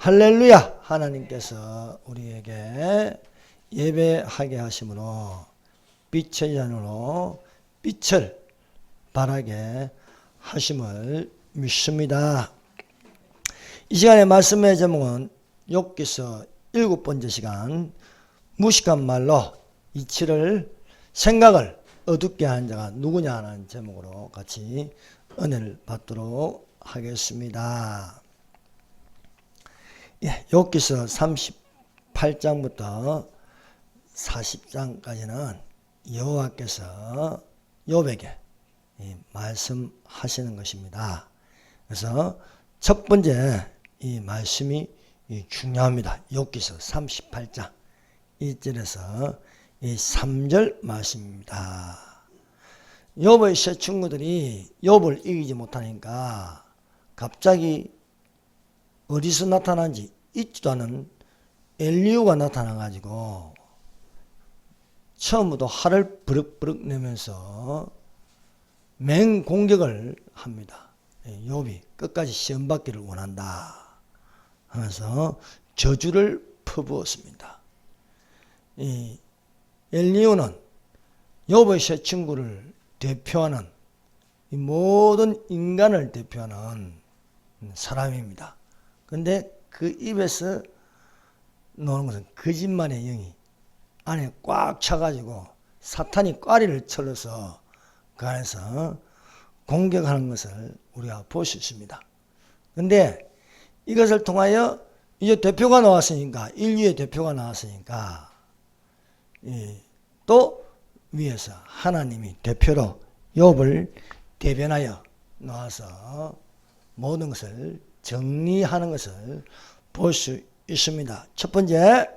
할렐루야! 하나님께서 우리에게 예배하게 하심으로 빛의 자녀로 빛을 발하게 하심을 믿습니다. 이 시간의 말씀의 제목은 욥기서 7번째 시간, 무식한 말로 이치를 생각을 어둡게 하는 자가 누구냐 하는 제목으로 같이 은혜를 받도록 하겠습니다. 욥기서 38장부터 40장까지는 여호와께서 욥에게 말씀하시는 것입니다. 그래서 첫 번째 이 말씀이 중요합니다. 욥기서 38장 1절에서 이 3절 말씀입니다. 욥의 세 친구들이 욥을 이기지 못하니까 갑자기 어디서 나타난지 있지도 않은 엘리후가 나타나가지고 처음부터 화를 버럭버럭 내면서 맹공격을 합니다. 욥이 끝까지 시험받기를 원한다 하면서 저주를 퍼부었습니다. 이 엘리후는 욥의 세 친구를 대표하는 이 모든 인간을 대표하는 사람입니다. 근데 그 입에서 나오는 것은 거짓말의 영이 안에 꽉 차가지고 사탄이 꽈리를 쳐서 그 안에서 공격하는 것을 우리가 볼 수 있습니다. 근데 이것을 통하여 이제 대표가 나왔으니까, 인류의 대표가 나왔으니까 또 위에서 하나님이 대표로 욥을 대변하여 나와서 모든 것을 정리하는 것을 볼 수 있습니다. 첫 번째,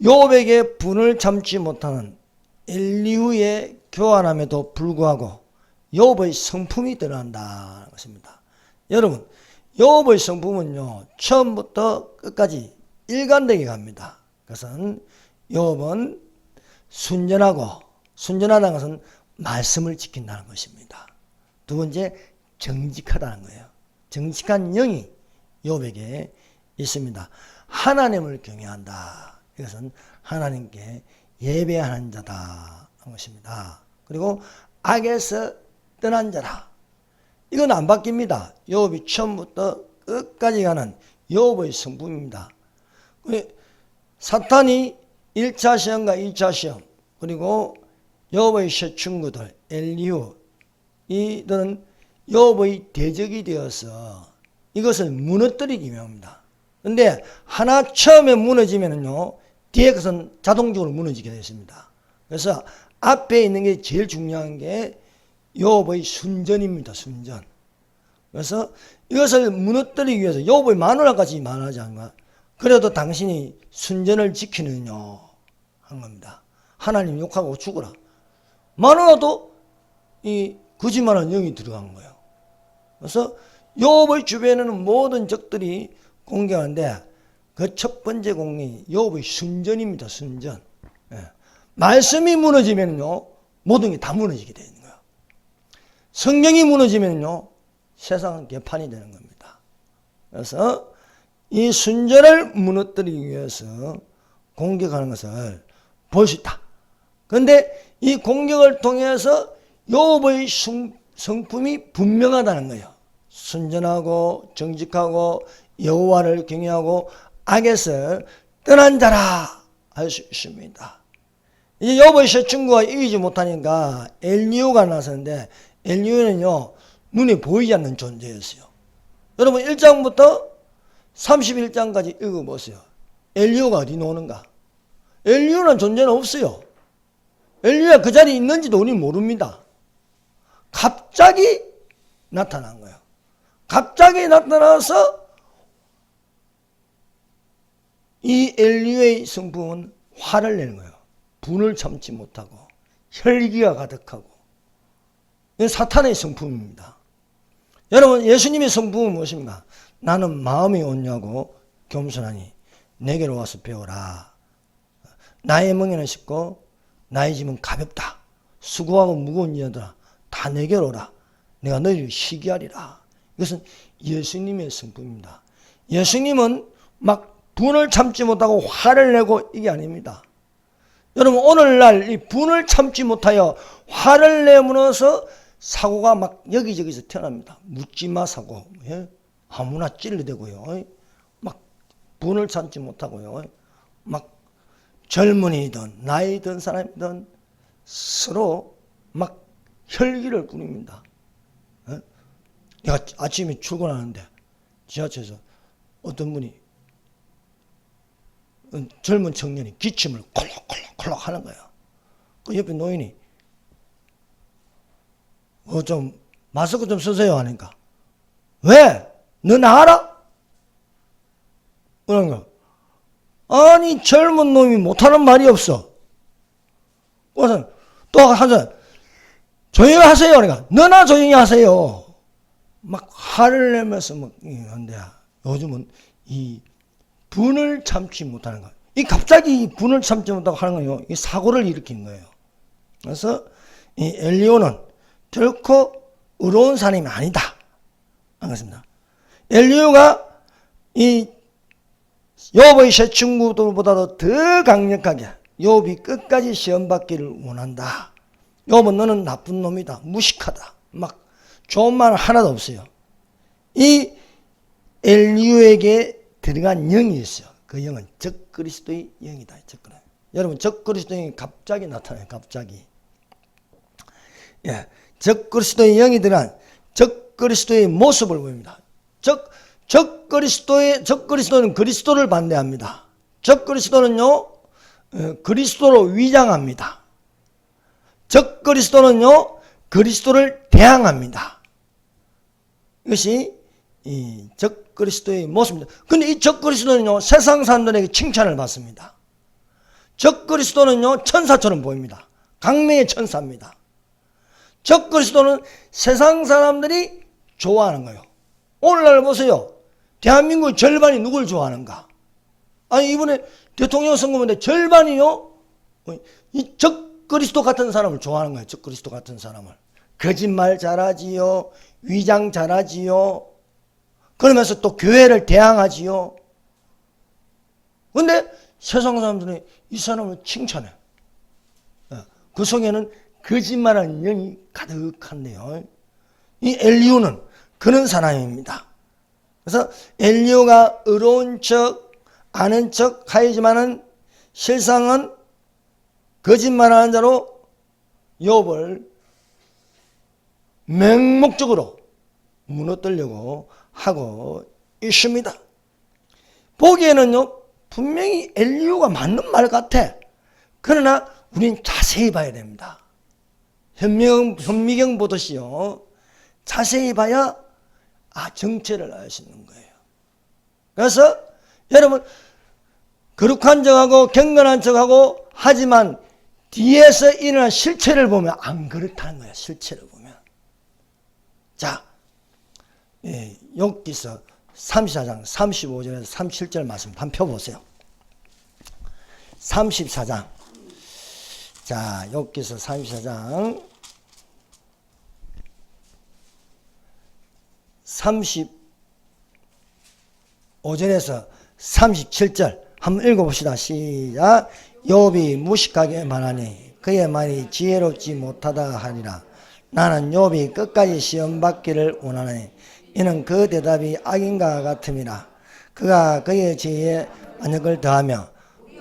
욥에게 분을 참지 못하는 엘리후의 교환함에도 불구하고 욥의 성품이 드러난다는 것입니다. 여러분, 욥의 성품은요, 처음부터 끝까지 일관되게 갑니다. 그것은 욥은 순전하다는 것은 말씀을 지킨다는 것입니다. 두 번째, 정직하다는 거예요. 정직한 영이 욥에게 있습니다. 하나님을 경외한다. 이것은 하나님께 예배하는 자다 하는 것입니다. 그리고 악에서 떠난 자라. 이건 안 바뀝니다. 욥이 처음부터 끝까지 가는 욥의 성품입니다. 사탄이 1차 시험과 2차 시험, 그리고 욥의 세 친구들 엘리후, 이들은 욥의 대적이 되어서 이것을 무너뜨리기 위함입니다. 그런데 하나 처음에 무너지면요, 뒤에 것은 자동적으로 무너지게 되어 있습니다. 그래서 앞에 있는 게 제일 중요한 게 욥의 순전입니다. 순전. 그래서 이것을 무너뜨리기 위해서 욥의 마누라까지 말하지 않나. 그래도 당신이 순전을 지키느냐 한 겁니다. 하나님 욕하고 죽어라. 마누라도 이 거짓말하는 영이 들어간 거예요. 그래서 욥의 주변에는 모든 적들이 공격하는데 그 첫 번째 공격이 욥의 순전입니다. 순전. 말씀이 무너지면요, 모든 게 다 무너지게 되는 거예요. 성경이 무너지면요, 세상은 개판이 되는 겁니다. 그래서 이 순전을 무너뜨리기 위해서 공격하는 것을 볼 수 있다. 그런데 이 공격을 통해서 욥의 성품이 분명하다는 거예요. 순전하고 정직하고 여호와를 경외하고 악에서 떠난 자라 할 수 있습니다. 이제 욥의 세 친구가 이기지 못하니까 엘리후가 나섰는데 엘리후는요, 눈에 보이지 않는 존재였어요. 여러분 1장부터 31장까지 읽어보세요. 엘리후가 어디 노는가? 엘리후는 존재는 없어요. 엘리후가 그 자리에 있는지도 우리는 모릅니다. 갑자기 나타난 거예요. 갑자기 나타나서 이 엘리후의 성품은 화를 내는 거예요. 분을 참지 못하고 혈기가 가득하고. 이건 사탄의 성품입니다. 여러분, 예수님의 성품은 무엇입니까? 나는 마음이 온유하고 겸손하니 내게로 와서 배우라. 나의 멍에는 쉽고 나의 짐은 가볍다. 수고하고 무거운 자들아 다 내게로 오라. 내가 너희를 쉬게 하리라. 이것은 예수님의 성품입니다. 예수님은 막 분을 참지 못하고 화를 내고 이게 아닙니다. 여러분 오늘날 이 분을 참지 못하여 화를 내면서 사고가 막 여기저기서 태어납니다. 묻지마 사고, 예? 아무나 찔러대고요. 막 분을 참지 못하고요. 막 젊은이든 나이 든 사람이든 서로 막 혈기를 부립니다. 예? 내가 아침에 출근하는데 지하철에서 어떤 분이 젊은 청년이 기침을 콜록콜록 하는 거예요. 그 옆에 노인이 좀 마스크 좀 쓰세요 하니까 왜? 너 나가라? 그런 거. 아니 젊은 놈이 못하는 말이 없어. 그래서 또 하자 조용히 하세요 그러니까 너나 조용히 하세요. 막 화를 내면서 막 한데 요즘은 이 분을 참지 못하는 거. 이 갑자기 분을 참지 못하고 하는 거요. 이 사고를 일으킨 거예요. 그래서 이 엘리오는 결코 의로운 사람이 아니다. 알겠습니다. 엘리오가 이 욥의 세 친구들보다도 더 강력하게 욥이 끝까지 시험 받기를 원한다. 욥은 너는 나쁜 놈이다. 무식하다. 막 좋은 말 하나도 없어요. 이 엘리오에게 들어간 영이 있어요. 그 영은 적그리스도의 영이다. 여러분 적그리스도의 갑자기 나타나요. 갑자기. 예, 적그리스도의 영이 들어간 적그리스도의 모습을 보입니다. 적그리스도는 그리스도를 반대합니다. 적그리스도는요 그리스도로 위장합니다. 적그리스도는요 그리스도를 대항합니다. 이것이 이 적그리스도의 모습입니다. 근데 이 적그리스도는요 세상 사람들에게 칭찬을 받습니다. 적그리스도는요 천사처럼 보입니다. 강명의 천사입니다. 적그리스도는 세상 사람들이 좋아하는 거예요. 오늘날 보세요. 대한민국 절반이 누굴 좋아하는가? 아니 이번에 대통령 선거인데 절반이요 이 적그리스도 같은 사람을 좋아하는 거예요. 적그리스도 같은 사람을. 거짓말 잘하지요. 위장 잘하지요. 그러면서 또 교회를 대항하지요. 근데 세상 사람들이 이 사람을 칭찬해. 그 속에는 거짓말하는 영이 가득한데요. 이 엘리오는 그런 사람입니다. 그래서 엘리오가 의로운 척 아는 척 하지만은 실상은 거짓말하는 자로 욥을 맹목적으로 무너뜨리려고 하고 있습니다. 보기에는요 분명히 엘리오가 맞는 말 같아. 그러나 우린 자세히 봐야 됩니다. 현미경 보듯이요 자세히 봐야 정체를 알 수 있는 거예요. 그래서 여러분 거룩한 척하고 경건한 척하고 하지만 뒤에서 일어난 실체를 보면 안 그렇다는 거예요. 실체를 보면. 자, 욥기서 34장 35절에서 37절 말씀 한번 펴보세요. 34장. 자, 욥기서 34장 35절에서 37절 한번 읽어봅시다. 시작. 욥이 무식하게 말하니 그의 말이 지혜롭지 못하다 하리라. 나는 욥이 끝까지 시험받기를 원하니 이는 그 대답이 악인과 같음이라. 그가 그의 지혜에 만역을 더하며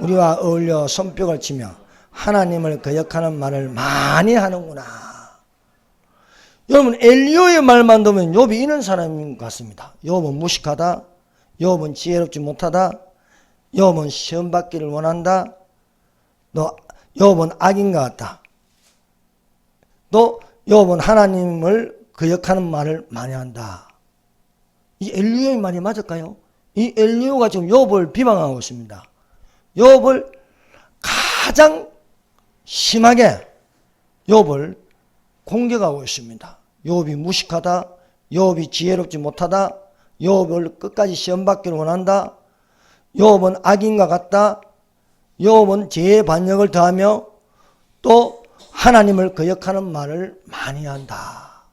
우리와 어울려 손뼉을 치며 하나님을 거역하는 말을 많이 하는구나. 여러분 엘리오의 말만 들으면 욥이 이런 사람인 것 같습니다. 욥은 무식하다. 욥은 지혜롭지 못하다. 욥은 시험받기를 원한다. 너 욥은 악인 것 같다. 또 욥은 하나님을 거역하는 말을 많이 한다. 이 엘리오의 말이 맞을까요? 이 엘리오가 지금 욥을 비방하고 있습니다. 욥을 가장 심하게 욥을 공격하고 있습니다. 욥이 무식하다. 욥이 지혜롭지 못하다. 욥을 끝까지 시험받기를 원한다. 욥은 악인과 같다. 욥은 죄의 반역을 더하며 또 하나님을 거역하는 말을 많이 한다.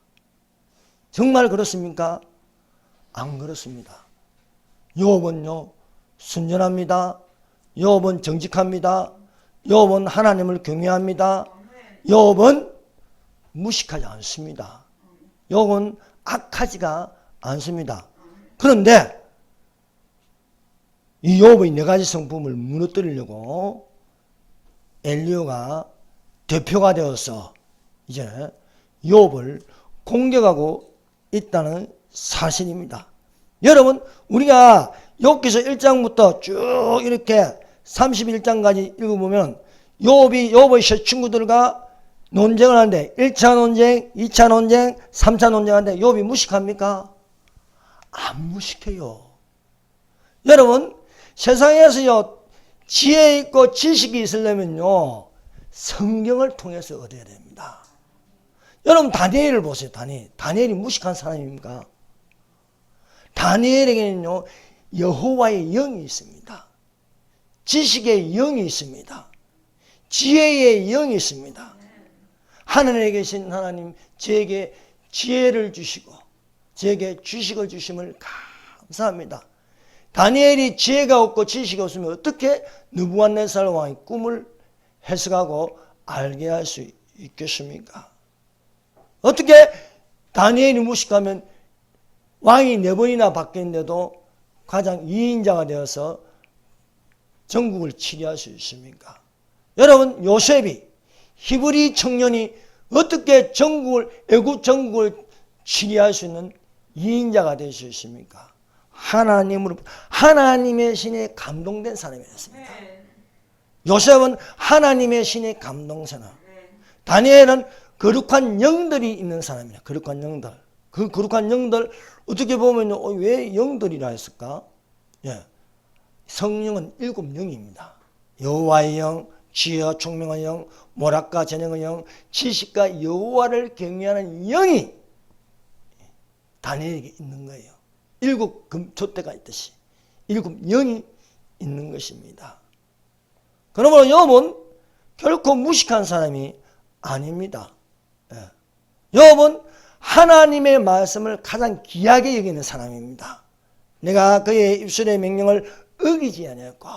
정말 그렇습니까? 안 그렇습니다. 욥은요 순전합니다. 욥은 정직합니다. 욥은 하나님을 경외합니다. 욥은 무식하지 않습니다. 욥은 악하지가 않습니다. 그런데 이 욥의 네 가지 성품을 무너뜨리려고 엘리야가 대표가 되어서 이제 욥을 공격하고 있다는 사실입니다. 여러분, 우리가 욥기서 1장부터 쭉 이렇게 31장까지 읽어보면 욥의 세 친구들과 논쟁을 하는데 1차 논쟁, 2차 논쟁, 3차 논쟁하는데 욥이 무식합니까? 안 무식해요. 여러분, 세상에서요, 지혜 있고 지식이 있으려면요, 성경을 통해서 얻어야 됩니다. 여러분, 다니엘을 보세요. 다니엘이 무식한 사람입니까? 다니엘에게는요, 여호와의 영이 있습니다. 지식의 영이 있습니다. 지혜의 영이 있습니다. 하늘에 계신 하나님, 저에게 지혜를 주시고 저에게 지식을 주심을 감사합니다. 다니엘이 지혜가 없고 지식이 없으면 어떻게 느부갓네살 왕의 꿈을 해석하고 알게 할 수 있겠습니까? 어떻게 다니엘이 무식하면 왕이 4번이나 바뀌었는데도 가장 2인자가 되어서 전국을 치리할 수 있습니까? 여러분, 요셉이 히브리 청년이 어떻게 애국 전국을 치리할 수 있는 2인자가 될 수 있습니까? 하나님의 신에 감동된 사람이었습니다. 요셉은 하나님의 신에 감동된 사람. 다니엘은 거룩한 영들이 있는 사람이에요. 거룩한 영들. 그 거룩한 영들, 어떻게 보면 왜 영들이라 했을까? 예. 성령은 7영입니다. 여호와의 영, 지혜와 총명의 영, 모략과 재능의 영, 지식과 여호와를 경외하는 영이 다니엘에게 있는 거예요. 7 금토대가 있듯이 7영이 있는 것입니다. 그러므로 욥은 결코 무식한 사람이 아닙니다. 욥은 하나님의 말씀을 가장 귀하게 여기는 사람입니다. 내가 그의 입술의 명령을 어기지 아니했고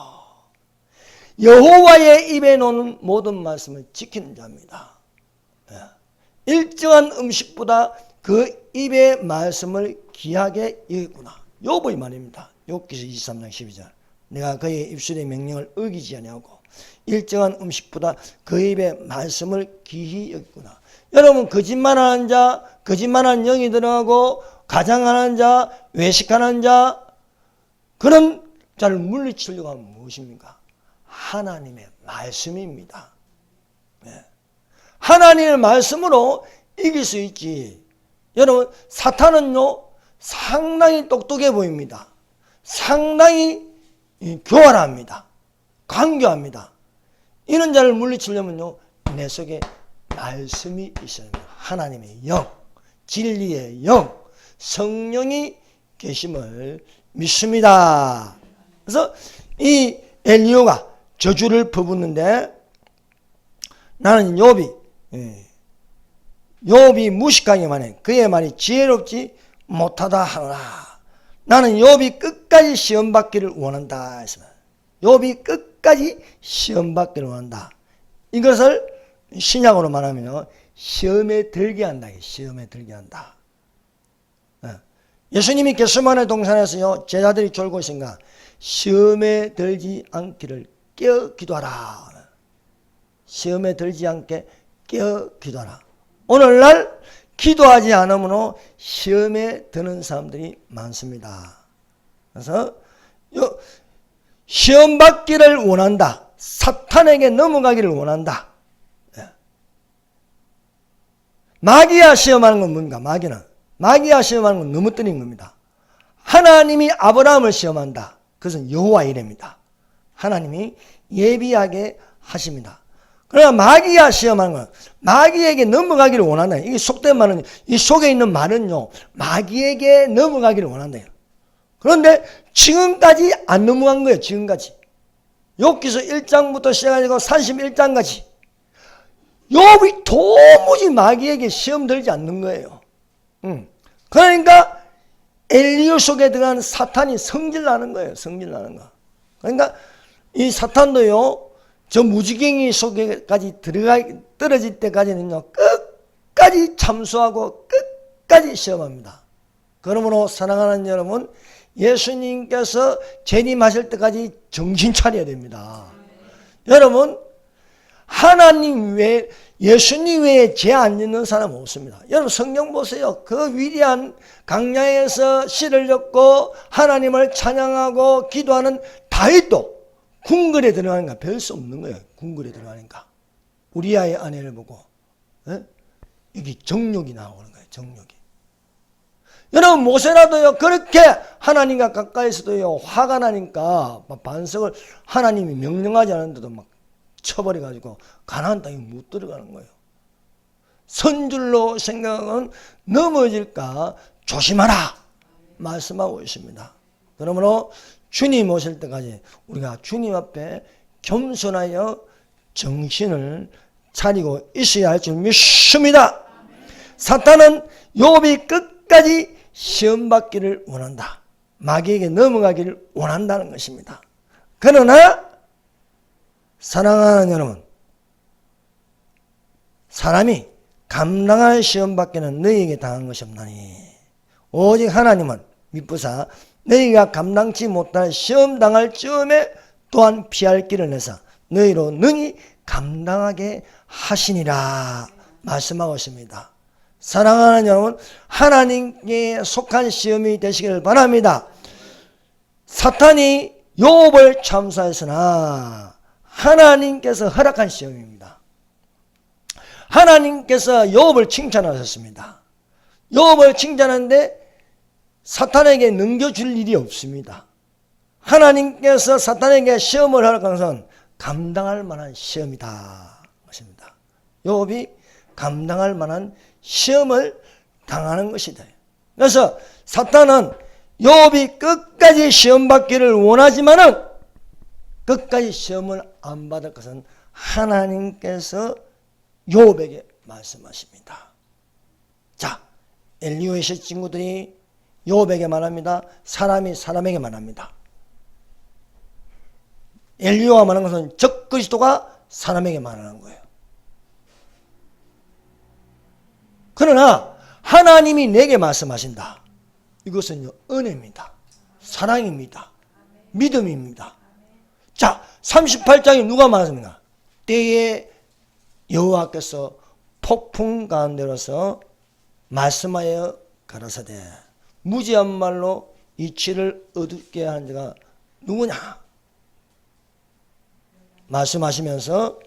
여호와의 입에 놓는 모든 말씀을 지키는 자입니다. 일정한 음식보다 그 입의 말씀을 귀하게 여겼구나. 욥의 말입니다. 욥기서 23장 12절. 내가 그의 입술의 명령을 어기지 아니하고 일정한 음식보다 그 입의 말씀을 귀히 여겼구나. 여러분, 거짓말하는 자, 거짓말하는 영이 들어가고 가장하는 자, 외식하는 자, 그런 자를 물리치려고 하면 무엇입니까? 하나님의 말씀입니다. 하나님의 말씀으로 이길 수 있지. 여러분, 사탄은요 상당히 똑똑해 보입니다. 상당히 교활합니다. 강교합니다. 이런 자를 물리치려면요 내 속에 말씀이 있어야 합니다. 하나님의 영, 진리의 영, 성령이 계심을 믿습니다. 그래서 이 엘리야가 저주를 퍼붓는데 나는 욥이 무식하기만 해. 그의 말이 지혜롭지 못하다 하노라. 나는 욥이 끝까지 시험받기를 원한다. 욥이 끝까지 시험받기를 원한다. 이것을 신약으로 말하면 시험에 들게 한다. 시험에 들게 한다. 예수님이 겟세마네 동산에서요 제자들이 졸고 있으니까 시험에 들지 않기를 깨어 기도하라. 시험에 들지 않게 깨어 기도하라. 오늘날 기도하지 않으므로 시험에 드는 사람들이 많습니다. 그래서 시험 받기를 원한다. 사탄에게 넘어가기를 원한다. 마귀야 시험하는 건 뭡니까? 마귀야 시험하는 건 넘어뜨린 겁니다. 하나님이 아브라함을 시험한다. 그것은 여호와 이레입니다. 하나님이 예비하게 하십니다. 그러나 마귀야 시험하는 건 마귀에게 넘어가기를 원한다. 이게 속된 말은, 이 속에 있는 말은요 마귀에게 넘어가기를 원한다. 그런데 지금까지 안 넘어간 거예요. 지금까지 욥기서 1장부터 시작해서 31장까지 욥이 도무지 마귀에게 시험 들지 않는 거예요. 그러니까 엘리야 속에 들어가는 사탄이 성질나는 거예요. 성질나는 거. 그러니까 이 사탄도요, 저 무지갱이 속에까지 떨어질 때까지는요, 끝까지 참수하고 끝까지 시험합니다. 그러므로 사랑하는 여러분, 예수님께서 재림하실 때까지 정신 차려야 됩니다. 여러분, 하나님 외에, 예수님 외에 죄 안 짓는 사람 없습니다. 여러분 성경 보세요. 그 위대한 강야에서 씨를 젓고 하나님을 찬양하고 기도하는 다윗도 궁궐에 들어가니까 별 수 없는 거예요. 궁궐에 들어가니까 우리아의 아내를 보고 여기 정욕이 나오는 거예요. 정욕이. 여러분 모세라도요, 그렇게 하나님과 가까이서도요 화가 나니까 반석을 하나님이 명령하지 않았는데도 막 쳐버려가지고 가나안 땅에 못 들어가는 거예요. 선줄로 생각은 넘어질까 조심하라 말씀하고 있습니다. 그러므로 주님 오실 때까지 우리가 주님 앞에 겸손하여 정신을 차리고 있어야 할 줄 믿습니다. 사탄은 욥이 끝까지 시험받기를 원한다. 마귀에게 넘어가기를 원한다는 것입니다. 그러나 사랑하는 여러분, 사람이 감당할 시험밖에는 너희에게 당한 것이 없나니 오직 하나님은 미쁘사 너희가 감당치 못할 시험 당할 즈음에 또한 피할 길을 내사 너희로 능히 감당하게 하시니라 말씀하고 있습니다. 사랑하는 여러분, 하나님께 속한 시험이 되시기를 바랍니다. 사탄이 욥을 참수하였으나 하나님께서 허락한 시험입니다. 하나님께서 욥을 칭찬하셨습니다. 욥을 칭찬하는데 사탄에게 넘겨줄 일이 없습니다. 하나님께서 사탄에게 시험을 허락한 것은 감당할 만한 시험이다. 것입니다. 욥이 감당할 만한 시험을 당하는 것이다. 그래서 사탄은 욥이 끝까지 시험 받기를 원하지만은 끝까지 시험을 안 받을 것은 하나님께서 욥에게 말씀하십니다. 자, 엘리야의 친구들이 욥에게 말합니다. 사람이 사람에게 말합니다. 엘리야가 말하는 것은 적그리스도가 사람에게 말하는 거예요. 그러나 하나님이 내게 말씀하신다. 이것은 은혜입니다. 사랑입니다. 믿음입니다. 자, 38장에 누가 말합니까? 때에 여호와께서 폭풍 가운데로서 말씀하여 가라사대 무지한 말로 이치를 어둡게 하는 자가 누구냐? 말씀하시면서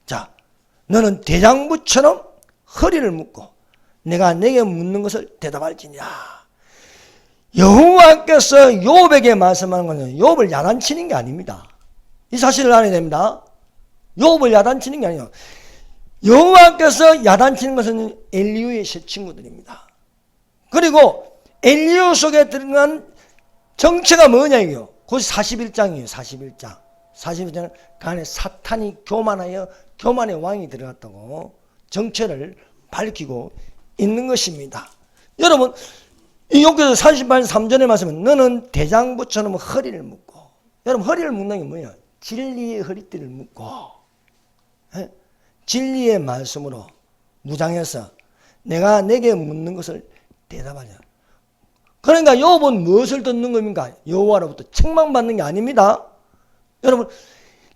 자, 너는 대장부처럼 허리를 묶고 내가 내게 묻는 것을 대답할지니라. 여호와께서 욥에게 말씀하는 것은 욥을 야단치는 게 아닙니다. 이 사실을 알아야 됩니다. 욥을 야단치는 게 아니에요. 여호와께서 야단치는 것은 엘리야의 세 친구들입니다. 그리고 엘리야 속에 들어간 정체가 뭐냐 이게요. 그것이 41장이에요. 41장. 41장은 그 안에 사탄이 교만하여 교만의 왕이 들어갔다고 정체를 밝히고 있는 것입니다. 여러분, 이 욥기서 38장 3절의 말씀은 너는 대장부처럼 허리를 묶고, 여러분 허리를 묶는 게 뭐예요? 진리의 허리띠를 묶고 진리의 말씀으로 무장해서 내가 내게 묻는 것을 대답하냐. 그러니까 욥은 무엇을 듣는 겁니까? 여호와로부터 책망받는 게 아닙니다. 여러분,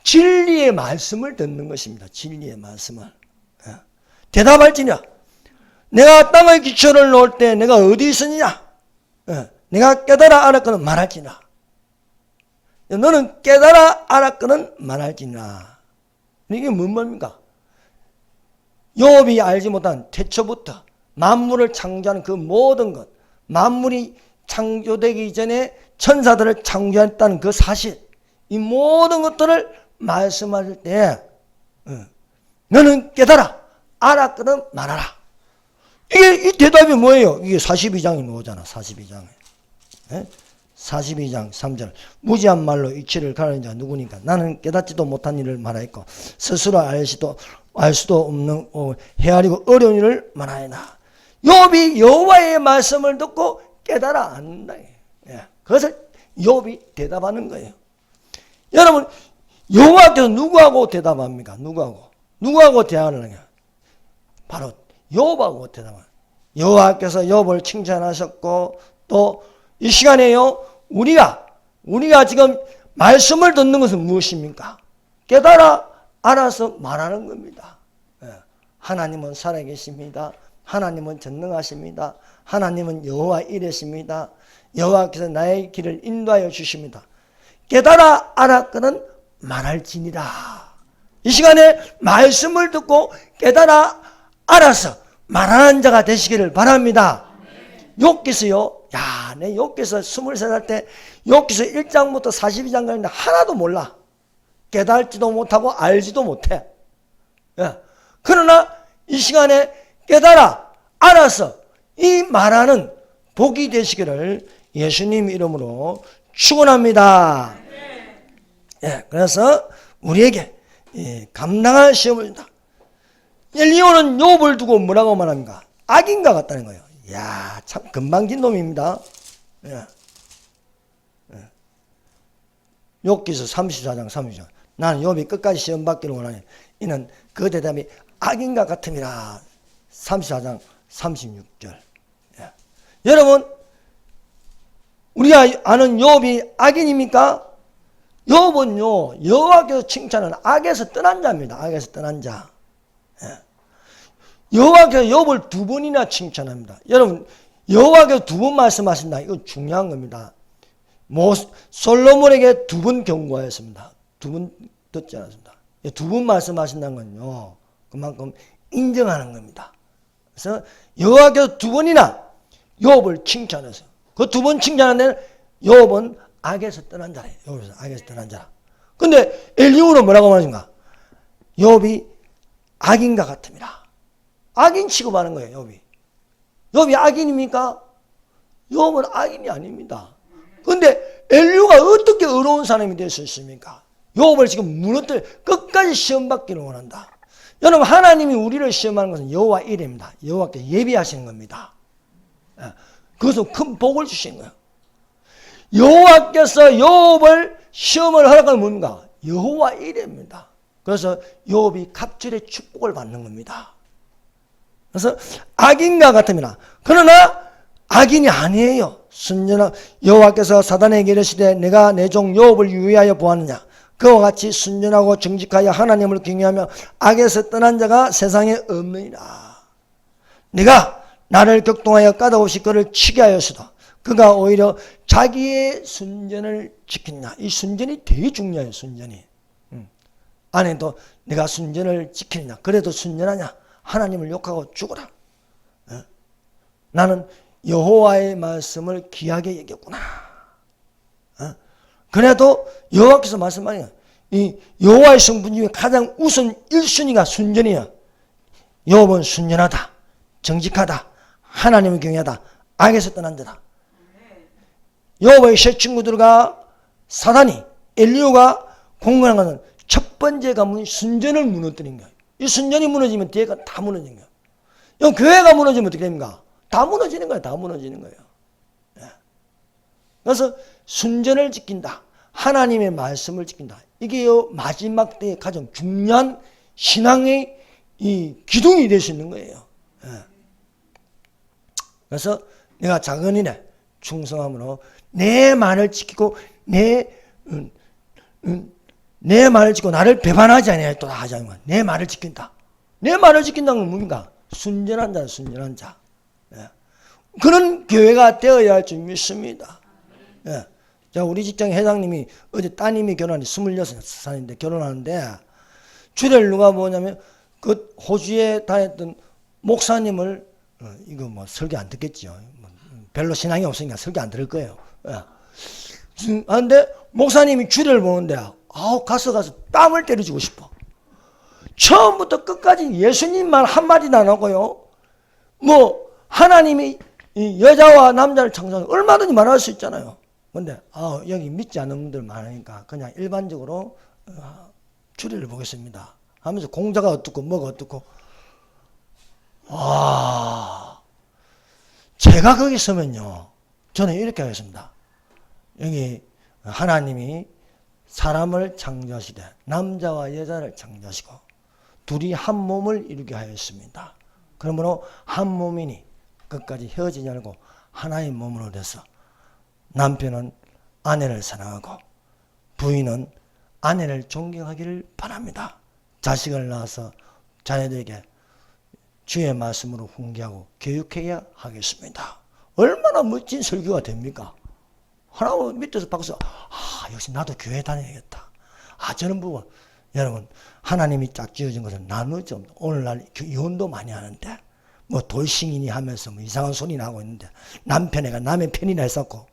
진리의 말씀을 듣는 것입니다. 진리의 말씀을. 대답할지냐. 내가 땅의 기초를 놓을 때 내가 어디 있었느냐. 내가 깨달아 알았거든 말할지냐. 너는 깨달아 알았거든 말할지냐. 이게 뭔 말입니까? 욥이 알지 못한 태초부터 만물을 창조하는 그 모든 것, 만물이 창조되기 전에 천사들을 창조했다는 그 사실, 이 모든 것들을 말씀하실 때 너는 깨달아 알았거든 말하라. 이게 이 대답이 뭐예요? 이게 42장에 나오잖아. 42장에 42장 3절 무지한 말로 이치를 가르는 자 누구니까 나는 깨닫지도 못한 일을 말하였고 스스로 알 수도 없는 헤아리고 어려운 일을 말하였나. 욥이 여호와의 말씀을 듣고 깨달아 안다. 그것을 욥이 대답하는 거예요. 여러분, 여호와께서 누구하고 대답합니까? 누구하고 대화를 하냐? 바로 욥하고 대답합니다. 여호와께서 욥을 칭찬하셨고, 또 이 시간에요, 우리가 지금 말씀을 듣는 것은 무엇입니까? 깨달아 알아서 말하는 겁니다. 하나님은 살아계십니다. 하나님은 전능하십니다. 하나님은 여호와 이레십니다. 여호와께서 나의 길을 인도하여 주십니다. 깨달아 알았거든 말할지니라. 이 시간에 말씀을 듣고 깨달아 알아서 말하는 자가 되시기를 바랍니다. 욥기서요, 내 욥기서 23살 때 욥기서 1장부터 42장 가는데 하나도 몰라. 깨달지도 못하고 알지도 못해. 그러나 이 시간에 깨달아 알아서 이 말하는 복이 되시기를 예수님 이름으로 축원합니다. 그래서 우리에게 감당할 시험을 준다. 엘리야는 욥을 두고 뭐라고 말합니까? 악인과 같다는 거예요. 참 금방진 놈입니다. 욥기서 34장 30절. 나는 욥이 끝까지 시험 받기를 원하니 이는 그 대답이 악인과 같음이라. 34장 36절. 여러분, 우리가 아는 욥이 악인입니까? 욥은요, 여호와께서 칭찬하는 악에서 떠난 자입니다. 악에서 떠난 자. 여호와께서 욥을 2번이나 칭찬합니다. 여러분, 여호와께서 2번 말씀하신다. 이거 중요한 겁니다. 솔로몬에게 2번 경고하였습니다. 2번 듣지 않았습니다. 2번 말씀하신다는 건요, 그만큼 인정하는 겁니다. 그래서 여호와께서 2번이나 욥을 칭찬해서 그 2번 칭찬한 데는 욥은 악에서 떠난 자래요. 욥은 악에서 떠난 자라. 근데 엘리후는 뭐라고 말하는가? 욥이 악인과 같음이라. 악인 취급하는 거예요, 욥이. 욥이 악인입니까? 욥은 악인이 아닙니다. 근데 엘리후가 어떻게 의로운 사람이 될 수 있습니까? 욥을 지금 무너뜨려 끝까지 시험받기를 원한다. 여러분, 하나님이 우리를 시험하는 것은 여호와 이레입니다. 여호와께 예비하시는 겁니다. 그것은 큰 복을 주신 거예요. 여호와께서 욥을 시험을 하라고 뭡니까? 여호와 이레입니다. 그래서 욥이 갑절의 축복을 받는 겁니다. 그래서 악인과 같음이나, 그러나 악인이 아니에요. 순전한 여호와께서 사단에게 이르시되 내가 내 종 욥을 유의하여 보았느냐. 그와 같이 순전하고 정직하여 하나님을 경외하며 악에서 떠난 자가 세상에 없느니라. 내가 나를 격동하여 까다없이 그를 치게 하였으나 그가 오히려 자기의 순전을 지켰냐. 이 순전이 되게 중요해요. 순전이. 아내도 내가 순전을 지키느냐. 그래도 순전하냐. 하나님을 욕하고 죽어라. 나는 여호와의 말씀을 귀하게 여겼구나. 그래도 여호와께서 말씀하니까 이 여호와의 성분 중에 가장 우선 1순위가 순전이야. 욥은 순전하다, 정직하다, 하나님을 경외하다, 악에서 떠난 자다. 욥의 세 친구들과 사단이, 엘리후가 공격한 것은 첫 번째 가문이 순전을 무너뜨린 거예요. 이 순전이 무너지면 뒤에가 다 무너진 거예요. 이 교회가 무너지면 어떻게 됩니까? 다 무너지는 거예요. 다 무너지는 거예요. 그래서 순전을 지킨다. 하나님의 말씀을 지킨다. 이게 마지막 때에 가장 중요한 신앙의 이 기둥이 될 수 있는 거예요. 그래서 내가 작은 일에 충성함으로 내 말을 지키고 내 말을 지키고 나를 배반하지 아니하여 또 하자는 거야. 내 말을 지킨다. 내 말을 지킨다는 건 뭡니까? 순전한 자, 순전한 자. 그런 교회가 되어야 할 줄 믿습니다. 우리 직장 회장님이 어제 따님이 결혼하는데 26살인데 결혼하는데 주례를 누가 보냐면 그 호주에 다녔던 목사님을 이거 뭐 설교 안 듣겠죠. 별로 신앙이 없으니까 설교 안 들을 거예요. 그런데 목사님이 주례를 보는데 가서 땀을 때려주고 싶어. 처음부터 끝까지 예수님만 한마디도 안 하고요. 뭐 하나님이 이 여자와 남자를 창조한 얼마든지 말할 수 있잖아요. 근데 여기 믿지 않는 분들 많으니까 그냥 일반적으로 주례를 보겠습니다 하면서 공자가 어떻고 뭐가 어떻고. 제가 거기 있으면요 저는 이렇게 하겠습니다. 여기 하나님이 사람을 창조하시되 남자와 여자를 창조하시고 둘이 한 몸을 이루게 하였습니다. 그러므로 한 몸이니 끝까지 헤어지지 않고 하나의 몸으로 돼서 남편은 아내를 사랑하고 부인은 아내를 존경하기를 바랍니다. 자식을 낳아서 자녀들에게 주의 말씀으로 훈계하고 교육해야 하겠습니다. 얼마나 멋진 설교가 됩니까? 하나님 밑에서 박수, 역시 나도 교회 다녀야겠다. 저는 부분, 여러분, 하나님이 짝 지어준 것은 나누죠. 오늘날 이혼도 많이 하는데, 뭐 돌싱이니 하면서 뭐 이상한 소리 나고 있는데, 남편애가 남의 편이나 했었고,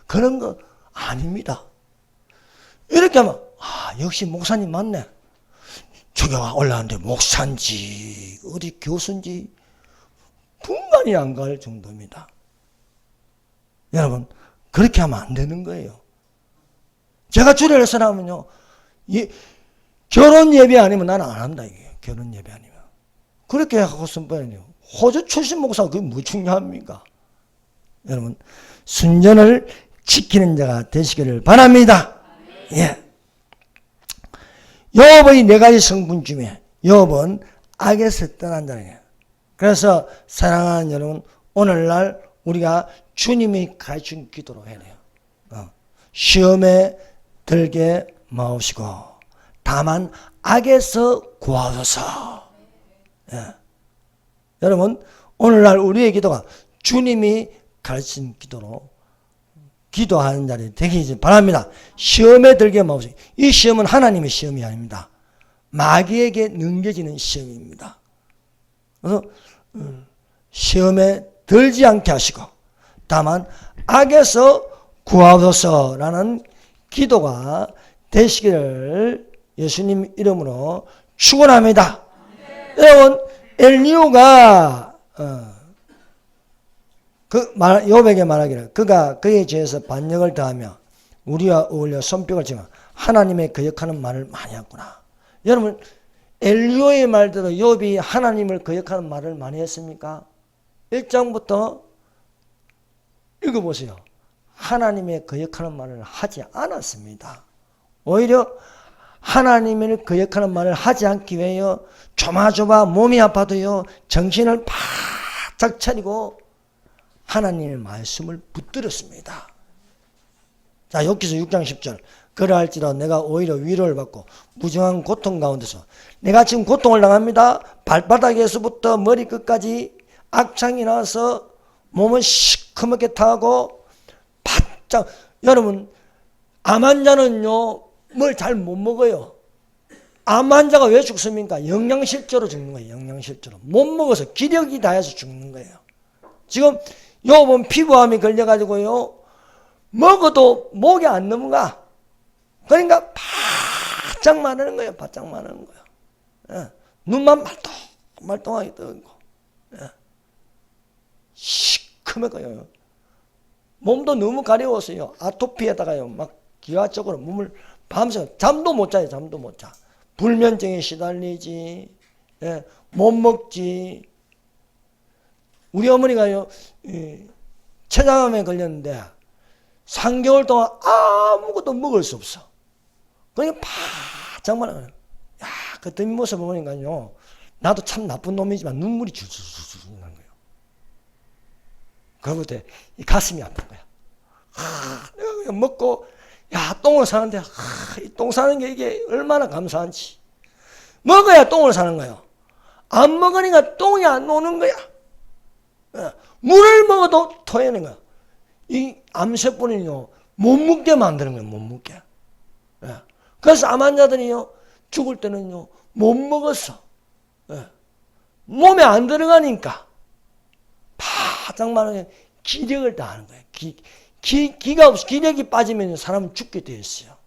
그런 거 아닙니다. 이렇게 하면, 역시 목사님 맞네. 주교가 올라왔는데 목사인지, 어디 교수인지, 분간이 안 갈 정도입니다. 여러분, 그렇게 하면 안 되는 거예요. 제가 주례를 선하면요, 결혼 예배 아니면 나는 안 한다, 이게. 결혼 예배 아니면. 그렇게 하고 선보이네요. 호주 출신 목사가 그게 뭐 중요합니까? 여러분, 순전을 지키는 자가 되시기를 바랍니다. 예. 욥의 4가지 성분 중에 욥은 악에서 떠난 자예요. 그래서 사랑하는 여러분, 오늘날 우리가 주님이 가르친 기도로 해야 돼요. 시험에 들게 마옵시고 다만 악에서 구하소서. 예. 여러분, 오늘날 우리의 기도가 주님이 가르친 기도로 기도하는 자리 되기 바랍니다. 시험에 들게 마옵시고. 이 시험은 하나님의 시험이 아닙니다. 마귀에게 넘겨지는 시험입니다. 그래서 시험에 들지 않게 하시고 다만 악에서 구하소서라는 기도가 되시기를 예수님 이름으로 축원합니다. 여러분, 엘리후가 욥에게 말하기를 그가 그에 죄에서 반역을 더하며 우리와 어울려 손뼉을 치며 하나님의 거역하는 말을 많이 했구나. 여러분, 엘리후의 말대로 욥이 하나님을 거역하는 말을 많이 했습니까? 1장부터 읽어보세요. 하나님의 거역하는 말을 하지 않았습니다. 오히려 하나님을 거역하는 말을 하지 않기 위해요, 조마조마 몸이 아파도요 정신을 바짝 차리고 하나님의 말씀을 붙들었습니다. 자, 욥기서 6장 10절. 그러할지라도 내가 오히려 위로를 받고 무정한 고통 가운데서, 내가 지금 고통을 당합니다. 발바닥에서부터 머리끝까지 악창이 나서 몸은 시커멓게 타고 바짝. 여러분, 암 환자는요 뭘 잘 못 먹어요. 암 환자가 왜 죽습니까? 영양실조로 죽는 거예요. 영양실조로 못 먹어서 기력이 다해서 죽는 거예요. 지금 욥은 피부암이 걸려가지고요 먹어도 목이 안 넘어가. 그러니까 바짝 마르는 거예요. 바짝 마르는 거예요. 예. 눈만 말똥하게 뜨고, 예. 시커멓고요. 몸도 너무 가려워서요 아토피에다가요 막 기하적으로 몸을 밤새 잠도 못 자요. 잠도 못 자. 불면증에 시달리지, 예. 못 먹지. 우리 어머니가요 췌장암에 걸렸는데 3개월 동안 아무것도 먹을 수 없어. 그러니까 바짝 말하는 거예요. 야, 그 뒷모습 보니까요 나도 참 나쁜 놈이지만 눈물이 줄줄줄 나는 거예요. 그러고 때 이 가슴이 아픈 거야. 내가 그냥 먹고 똥을 사는데 이 똥 사는 게 이게 얼마나 감사한지. 먹어야 똥을 사는 거예요. 안 먹으니까 똥이 안 노는 거야. 물을 먹어도 토해내는 거야. 이 암세포는요 못 먹게 만드는 거예요. 못 먹게. 그래서 암 환자들이요 죽을 때는요 못 먹었어. 몸에 안 들어가니까 바짝 마르게 기력을 다하는 거예요. 기가 없어. 기력이 빠지면 사람은 죽게 되어 있어요.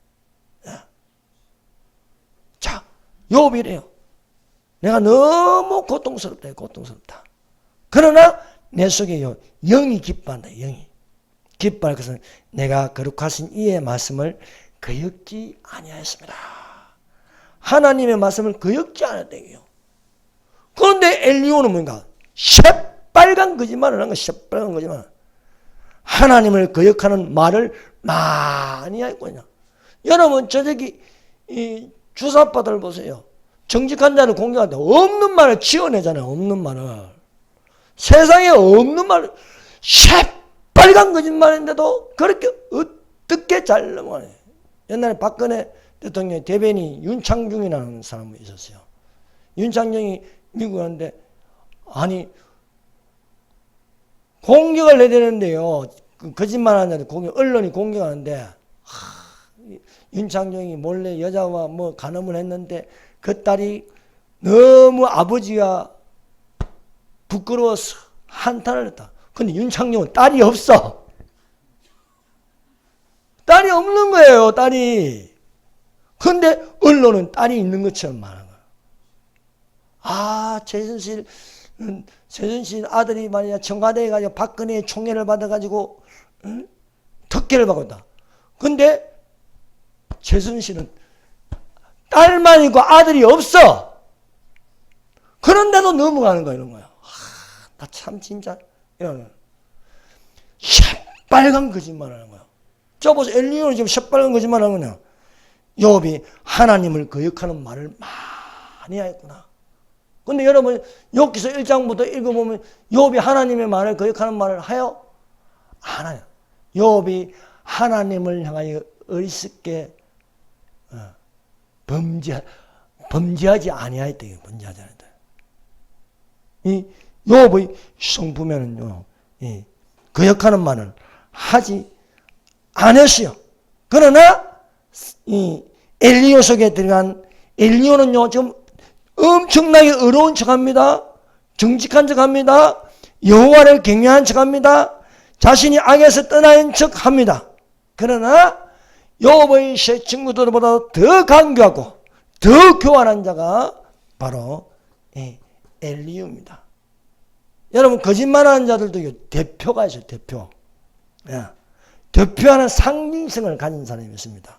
자, 욥이래요. 내가 너무 고통스럽다. 고통스럽다. 그러나 내 속에 영이 기뻐한다. 영이 기뻐할 것은 내가 거룩하신 이의 말씀을 거역지 아니하였습니다. 하나님의 말씀을 거역지 않았대요. 그런데 엘리후는 뭔가 새빨간 거짓말을 한 거야. 새빨간 거짓말. 하나님을 거역하는 말을 많이 했거든요. 여러분 저기 이 주사파들 보세요. 정직한 자를 공격하는데 없는 말을 지어내잖아요. 없는 말을. 세상에 없는 말을 새빨간 거짓말인데도 그렇게 어떻게 잘 넘어가요. 옛날에 박근혜 대통령의 대변인 윤창중이라는 사람이 있었어요. 윤창중이 미국 가는데 아니 공격을 해야 되는데요. 거짓말하는 언론이 공격하는데 윤창중이 몰래 여자와 뭐 간음을 했는데 그 딸이 너무 아버지가 부끄러워서 한탄을 했다. 근데 윤창중은 딸이 없어. 딸이 없는 거예요. 딸이. 근데 언론은 딸이 있는 것처럼 말하는 거예요. 아, 최순실 아들이 말이야 청와대에 가지고 박근혜의 총애를 받아가지고 특혜를 받고 있다. 근데 최순실은 딸만 있고 아들이 없어. 그런데도 넘어가는 거야, 이런 거야. 나 참 진짜 이런 새빨간 거짓말하는 거야. 저 보세요. 엘리야는 지금 새빨간 거짓말하는 거냐. 욥이 하나님을 거역하는 말을 많이 했구나. 근데 여러분 욥기서 1장부터 읽어보면 욥이 하나님의 말을 거역하는 말을 해요? 안 해요. 욥이 하나님을 향하여 어리석게 범죄하지 아니하였다. 범죄하지 아니하였다. 이 욥의 성품에는요, 거역하는 말을 하지 않았어요. 그러나 이 엘리오 속에 들어간 엘리오는요, 지금 엄청나게 어려운 척합니다. 정직한 척합니다. 여호와를 경외한 척합니다. 자신이 악에서 떠나는 척합니다. 그러나 욥의 세 친구들보다 더 강교하고 더 교활한 자가 바로 엘리오입니다. 여러분 거짓말하는 자들도 대표가 있어요. 대표. 대표하는 상징성을 가진 사람이 있습니다.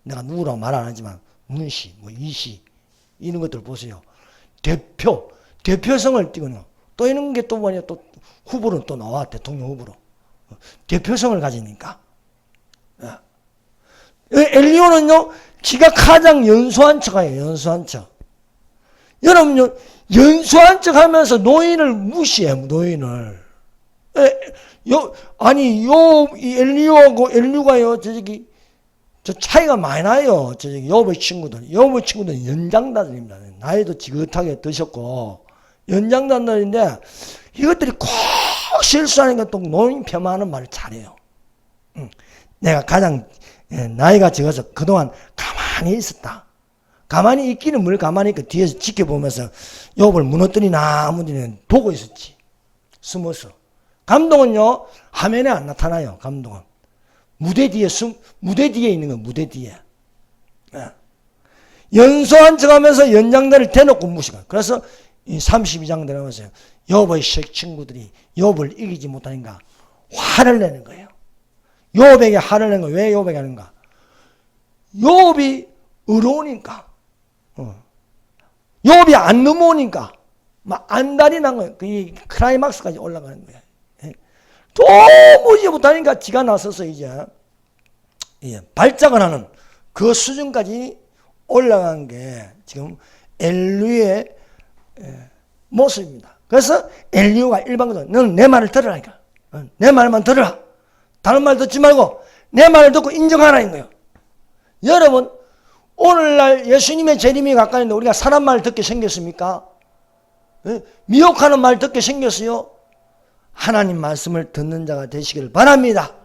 내가 누구라고 말 안 하지만 문씨, 뭐 이씨 이런 것들 보세요. 대표성을 띠거든요. 또 이런 게 또 뭐냐, 또 후보로 또 나와. 대통령 후보로. 대표성을 가지니까. 엘리오는요, 지가 가장 연소한 척이에요. 연소한 척. 여러분요, 연소한 척 하면서 노인을 무시해, 노인을. 이 엘리오하고 엘리오가요, 저 차이가 많이 나요. 욥의 친구들은 연장자들입니다. 나이도 지긋하게 드셨고, 연장자들인데, 이것들이 꼭 실수하니까 또 노인 폄하하는 말을 잘해요. 내가 가장 나이가 적어서 그동안 가만히 있었다. 가만히 있기는 뭘 가만히 있고 뒤에서 지켜보면서 욥을 무너뜨리나 무너뜨리나 보고 있었지. 숨어서. 감동은요, 화면에 안 나타나요. 감동은. 무대 뒤에 있는 거, 무대 뒤에. 연소한 척 하면서 연장자를 대놓고 무시가. 그래서 이 32장 들어가면서 욥의 친구들이 욥을 이기지 못하니까 화를 내는 거예요. 욥에게 화를 내는 거예요. 왜 욥에게 하는가? 욥이 어려우니까. 욥이 안 넘어오니까. 막 안달이 난 거예요. 그 클라이막스까지 올라가는 거예요. 도무지 못하니까 지가 나서서 이제 발작을 하는 그 수준까지 올라간 게 지금 엘리오의 모습입니다. 그래서 엘리오가 일반적으로 너는 내 말을 들으라니까. 내 말만 들으라. 다른 말 듣지 말고 내 말을 듣고 인정하라는 거예요. 여러분 오늘날 예수님의 재림이 가까이인데 우리가 사람 말 듣게 생겼습니까? 미혹하는 말 듣게 생겼어요? 하나님 말씀을 듣는 자가 되시기를 바랍니다.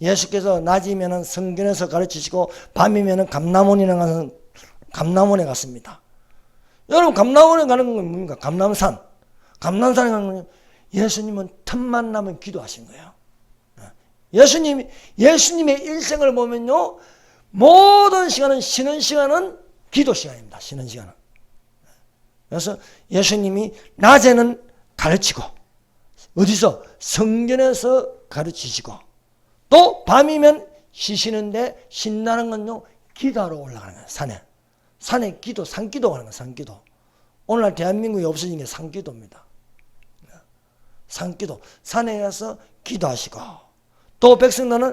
예수께서 낮이면은 성전에서 가르치시고 밤이면은 감람원에 갔습니다. 여러분 감람원에 가는 건 뭡니까? 감람산에 가는 건 예수님은 틈만 나면 기도하신 거예요. 예수님의 일생을 보면요, 모든 시간은 쉬는 시간은 기도 시간입니다. 쉬는 시간은. 그래서 예수님이 낮에는 가르치고 어디서? 성전에서 가르치시고 또 밤이면 쉬시는데 쉰다는 건요, 기도하러 올라가는 거예요. 산에 기도, 산기도 하는 거예요. 산기도. 오늘날 대한민국에 없어진 게 산기도입니다. 산기도. 산에 가서 기도하시고 또 백성들은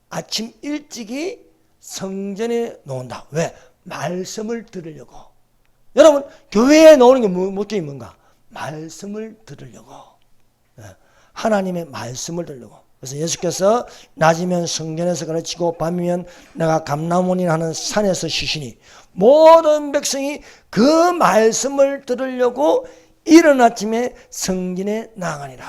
아침 일찍이 성전에 놓는다. 왜? 말씀을 들으려고. 여러분, 교회에 놓는 게 목적이 뭔가? 말씀을 들으려고. 하나님의 말씀을 들으려고. 그래서 예수께서 낮이면 성전에서 가르치고 밤이면 내가 감람원이라 하는 산에서 쉬시니 모든 백성이 그 말씀을 들으려고 이른 아침에 성전에 나가니라.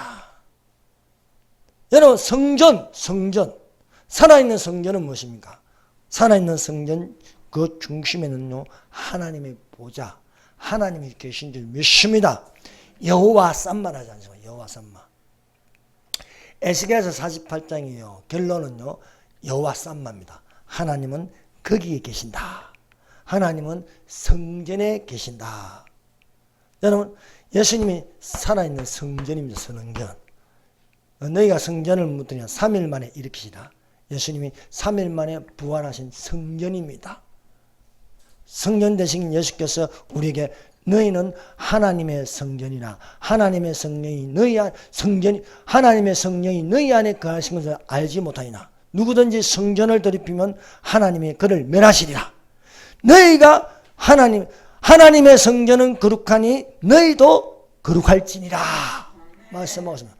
여러분, 성전. 살아있는 성전은 무엇입니까? 살아있는 성전 그 중심에는요, 하나님의 보좌, 하나님이 계신 줄 믿습니다. 여호와 쌈마라 하지 않습니까? 여호와 쌈마. 에스겔서 48장이요. 결론은요, 여호와 쌈마입니다. 하나님은 거기에 계신다. 하나님은 성전에 계신다. 여러분, 예수님이 살아있는 성전입니다. 성전. 너희가 성전을 묻더냐 3일 만에 일으키시라. 예수님이 3일 만에 부활하신 성전입니다. 성전 되신 예수께서 우리에게 너희는 하나님의 성전이라. 하나님의 성령이 하나님의 성령이 너희 안에 거하신 것을 알지 못하니나 누구든지 성전을 더럽히면 하나님이 그를 멸하시리라. 너희가 하나님의 성전은 거룩하니 너희도 거룩할지니라. 말씀하셨습니다.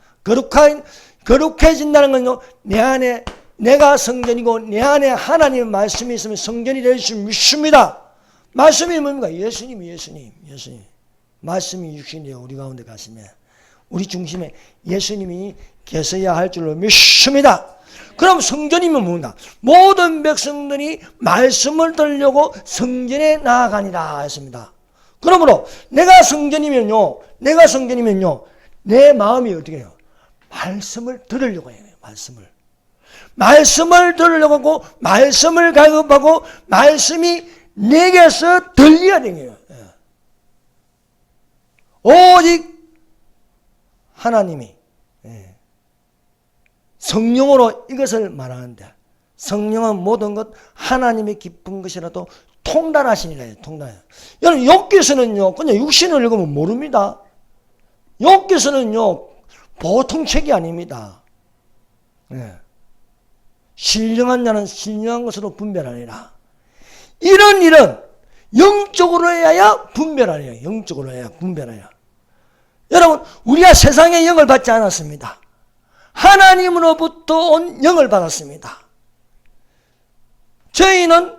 거룩해진다는 건요, 내 안에 내가 성전이고 내 안에 하나님의 말씀이 있으면 성전이 될 수 믿습니다. 말씀이 뭡니까? 예수님. 말씀이 육신이요 우리 가운데 가시면 우리 중심에 예수님이 계셔야 할 줄로 믿습니다. 그럼 성전이면 뭔가? 모든 백성들이 말씀을 들으려고 성전에 나아가니라 했습니다. 그러므로 내가 성전이면요 내 마음이 어떻게 해요? 말씀을 들으려고 해요. 말씀을 들으려고 하고 말씀을 갈급하고 말씀이 내게서 들려야 되는 거예요. 오직 하나님이 성령으로 이것을 말하는데 성령은 모든 것 하나님의 기쁜 것이라도 통달하시니라 해요. 여러분, 욥기서는요 그냥 육신을 읽으면 모릅니다. 욥기서는요 보통 책이 아닙니다. 신령한 자는 신령한 것으로 분별하리라. 이런 일은 영적으로 해야 분별하리라. 영적으로 해야 분별하리라. 여러분, 우리가 세상의 영을 받지 않았습니다. 하나님으로부터 온 영을 받았습니다. 저희는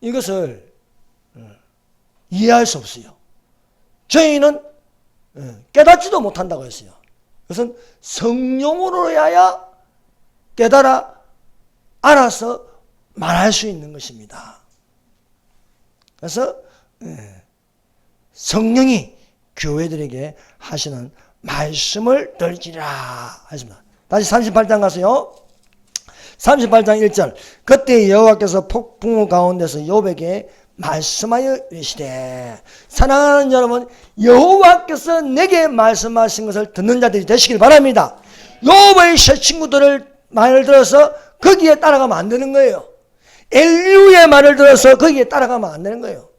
이것을 이해할 수 없어요. 저희는 깨닫지도 못한다고 했어요. 그것은 성령으로 해야 깨달아 알아서 말할 수 있는 것입니다. 그래서 성령이 교회들에게 하시는 말씀을 들지라 하십니다. 다시 38장 가세요. 38장 1절. 그때 여호와께서 폭풍우 가운데서 욥에게 말씀하여 이르시되, 사랑하는 여러분, 여호와께서 내게 말씀하신 것을 듣는 자들이 되시길 바랍니다. 욥의 세 친구들을 말을 들어서 거기에 따라가면 안 되는 거예요. 엘리후의 말을 들어서 거기에 따라가면 안 되는 거예요.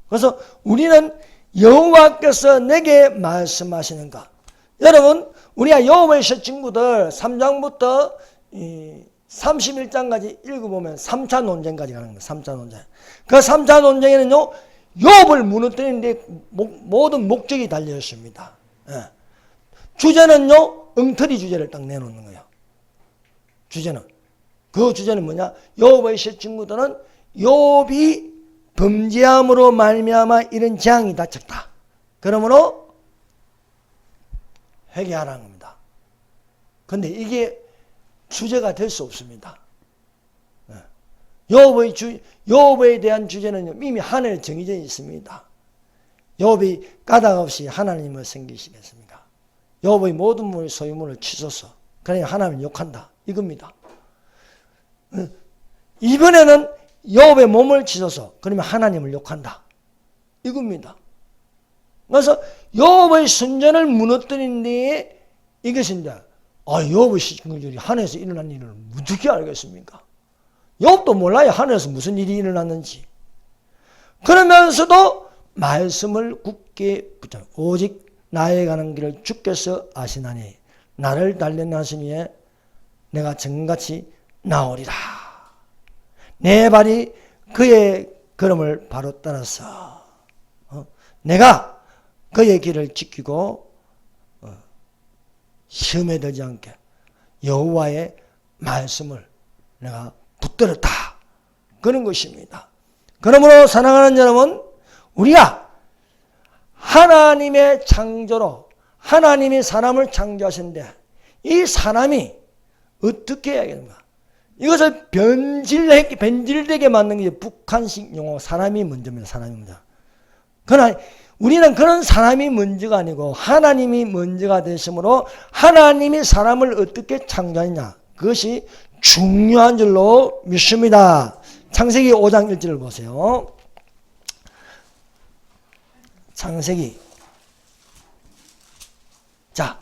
그래서 우리는 여호와께서 내게 말씀하시는가. 여러분, 우리가 욥의 세 친구들 3장부터 31장까지 읽어보면 3차 논쟁까지 가는 겁니다. 3차 논쟁. 그 3차 논쟁에는요, 욥을 무너뜨리는데 모든 목적이 달려 있습니다. 주제는요, 엉터리 주제를 딱 내놓는 거예요. 그 주제는 뭐냐? 욥의 세 친구들은 욥이 범죄함으로 말미암아 이런 재앙이 닥쳤다. 그러므로 회개하라는 겁니다. 그런데 이게 주제가 될 수 없습니다. 욥에 대한 주제는 이미 하늘에 정해져 있습니다. 욥이 까닭 없이 하나님을 섬기시겠습니까? 욥의 모든 소유물을 치소서. 그러니 하나님을 욕한다. 이겁니다. 이번에는 욥의 몸을 치소서. 그러면 하나님을 욕한다. 이겁니다. 그래서 욥의 순전을 무너뜨린 뒤에 이것인데, 욥의 친구들이 하늘에서 일어난 일을 어떻게 알겠습니까? 욥도 몰라요. 하늘에서 무슨 일이 일어났는지. 그러면서도 말씀을 굳게 붙여. 오직 나의 가는 길을 주께서 아시나니 나를 단련하시니에 내가 정같이 나오리라. 내 발이 그의 걸음을 바로 따라서 내가 그의 길을 지키고 시험에 들지 않게 여호와의 말씀을 내가 붙들었다. 그런 것입니다. 그러므로 사랑하는 여러분, 우리가 하나님의 창조로 하나님이 사람을 창조하셨는데 이 사람이 어떻게 해야겠는가? 이것을 변질되게 만든 게 북한식 용어 사람이 먼저입니다. 사람이 먼저. 그러나 우리는 그런 사람이 먼저가 아니고 하나님이 먼저가 되심으로 하나님이 사람을 어떻게 창조했냐. 그것이 중요한 줄로 믿습니다. 창세기 5장 1절을 보세요. 창세기. 자,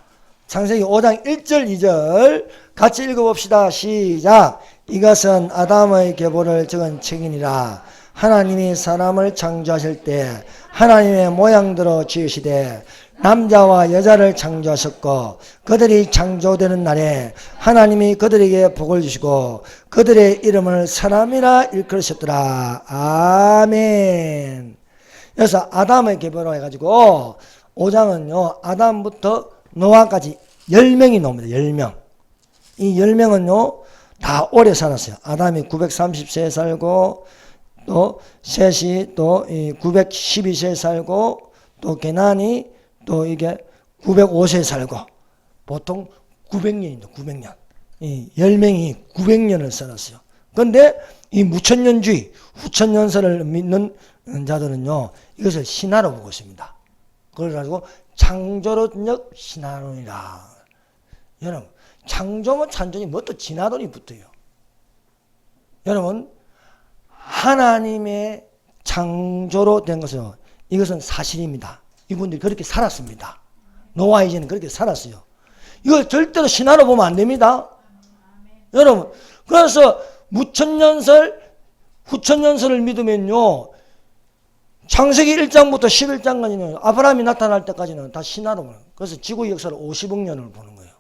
창세기 5장 1절 2절 같이 읽어봅시다. 시작. 이것은 아담의 계보를 적은 책이니라. 하나님이 사람을 창조하실 때 하나님의 모양대로 지으시되 남자와 여자를 창조하셨고 그들이 창조되는 날에 하나님이 그들에게 복을 주시고 그들의 이름을 사람이라 일컬으셨더라. 아멘. 그래서 아담의 계보로 해가지고 5장은요 아담부터 노아까지 10명이 나옵니다. 10명. 이 10명은요 다 오래 살았어요. 아담이 930세 살고 또 셋이 또 912세 살고 또 게난이 또 이게 905세 살고 보통 900년입니다. 900년. 이 10명이 900년을 살았어요. 그런데 이 무천년주의, 후천년설을 믿는 자들은요 이것을 신화로 보고 있습니다. 그래가지고 창조론적 신화론이라. 여러분 창조면 찬조니 뭣도 진화론이 붙어요. 여러분 하나님의 창조로 된 것은 이것은 사실입니다. 이분들이 그렇게 살았습니다. 노아 이전에 그렇게 살았어요. 이걸 절대로 신화로 보면 안 됩니다. 여러분 그래서 무천년설 후천년설을 믿으면요 창세기 1장부터 11장까지는 아브라함이 나타날 때까지는 다 신화로 보는 거예요. 그래서 지구 역사를 50억 년을 보는 거예요.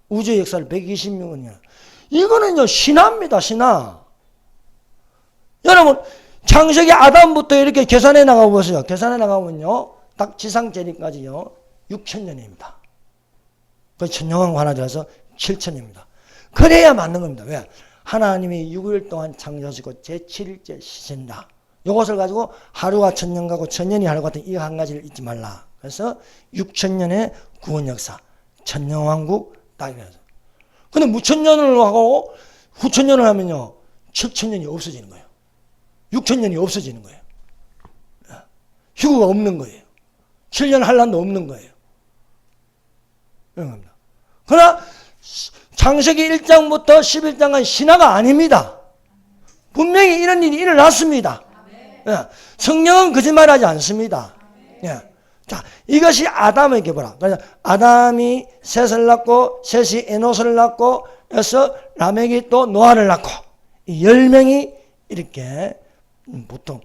우주의 역사를 120억 년. 이거는요 신화입니다. 신화. 여러분 창세기 아담부터 이렇게 계산해 나가고 보세요. 계산해 나가면요 딱 지상 재림까지요 6천년입니다. 그 천년왕 하나들어서 7천년입니다. 그래야 맞는 겁니다. 왜? 하나님이 6일 동안 창조하시고 제7일째 쉬신다. 이것을 가지고 하루가 천년 가고 천년이 하루 같은 이 한 가지를 잊지 말라. 그래서 6천년의 구원 역사, 천년왕국 딱 이래서. 근데 무천년을 하고 후천년을 하면요 7천년이 없어지는 거예요. 6천년이 없어지는 거예요. 휴거가 없는 거예요. 7년 한란도 없는 거예요. 그러나 창세기 1장부터 11장은 신화가 아닙니다. 분명히 이런 일이 일어났습니다. 성령은 거짓말하지 않습니다. 자, 이것이 아담의 계보라. 그래서 아담이 셋을 낳고 셋이 에노스를 낳고 그래서 라멕이 또 노아를 낳고 이 10명이 이렇게 보통